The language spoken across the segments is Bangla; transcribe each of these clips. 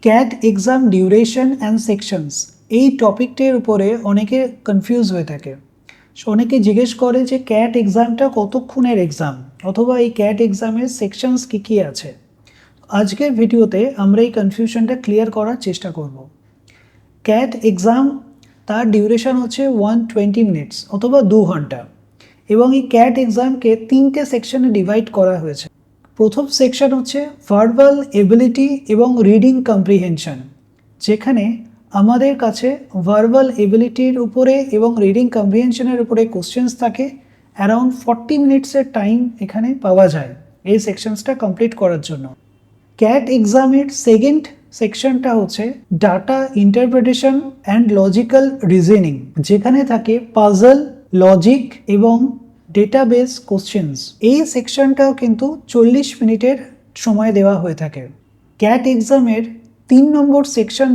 Cat exam duration and sections, এই টপিকটির উপরে অনেকে কনফিউজ হয়ে থাকে। অনেকে জিজ্ঞেস করে যে ক্যাট এক্সামটা কতক্ষণের এক্সাম, অথবা এই ক্যাট এক্সামের সেকশনস কী কী আছে। আজকের ভিডিওতে আমরা এই কনফিউশনটা ক্লিয়ার করার চেষ্টা করব। ক্যাট এক্সাম তার ডিউরেশন হচ্ছে 120 মিনিটস অথবা 2 ঘন্টা, এবং এই ক্যাট এক্সামকে 3টে সেকশনে ডিভাইড করা হয়েছে। প্রথম সেকশন হচ্ছে ভার্বাল এবিলিটি এবং রিডিং কম্প্রিহেনশন, যেখানে আমাদের কাছে ভার্বাল এবিলিটির উপরে এবং রিডিং কম্প্রিহেনশনের উপরে কোশ্চেন্স থাকে। অ্যারাউন্ড 40 মিনিটসের টাইম এখানে পাওয়া যায় এই সেকশনসটা কমপ্লিট করার জন্য। ক্যাট এক্সামের সেকেন্ড সেকশনটা হচ্ছে data interpretation and logical reasoning, যেখানে থাকে পাজল, লজিক এবং ডেটাবেস কোশ্চেন্স। এই সেকশনটাও কিন্তু 40 মিনিটের সময় দেওয়া হয়ে থাকে। ক্যাট এক্সামের 3 নম্বর সেকশন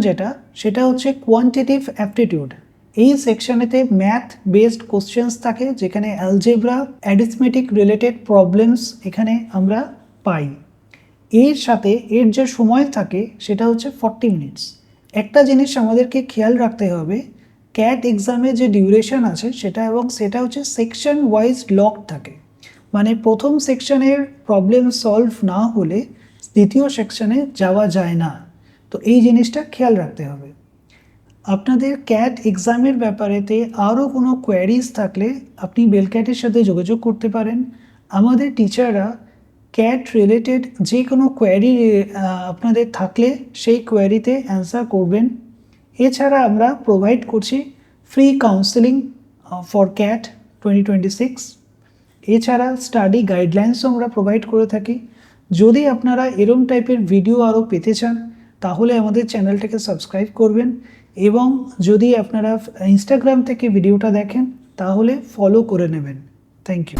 সেটা হচ্ছে কোয়ান্টিটিভ অ্যাপটিটিউড। এই সেকশনেতে ম্যাথ বেসড কোশ্চেন্স থাকে, যেখানে অ্যালজেব্রা, অ্যারিথমেটিক রিলেটেড প্রবলেমস এখানে আমরা পাই। এর সাথে এর যে সময় থাকে সেটা হচ্ছে 40 মিনিটস। একটা জিনিস আমাদেরকে খেয়াল রাখতে হবে, ক্যাট এক্সামে যে ডিউরেশন আছে সেটা হচ্ছে সেকশন ওয়াইজ লক থাকে। মানে প্রথম সেকশনের প্রবলেম সলভ না হলে দ্বিতীয় সেকশনে যাওয়া যায় না। তো এই জিনিসটা খেয়াল রাখতে হবে। আপনাদের ক্যাট এক্সামের ব্যাপারেতে আরও কোনো কোয়ারিজ থাকলে আপনি বেলক্যাটের সাথে যোগাযোগ করতে পারেন। আমাদের টিচাররা ক্যাট রিলেটেড যে কোনো কোয়ারি আপনাদের থাকলে সেই কোয়ারিতে অ্যান্সার করবেন। এছাড়া আমরা প্রোভাইড করছি ফ্রি কাউন্সেলিং ফর ক্যাট 2026। এছাড়া স্টাডি গাইডলাইন্সও আমরা প্রোভাইড করে থাকি। যদি আপনারা এরম টাইপের ভিডিও আরও পেতে চান তাহলে আমাদের চ্যানেলটাকে সাবস্ক্রাইব করবেন, এবং যদি আপনারা ইনস্টাগ্রাম থেকে ভিডিওটা দেখেন তাহলে ফলো করে নেবেন। Thank you.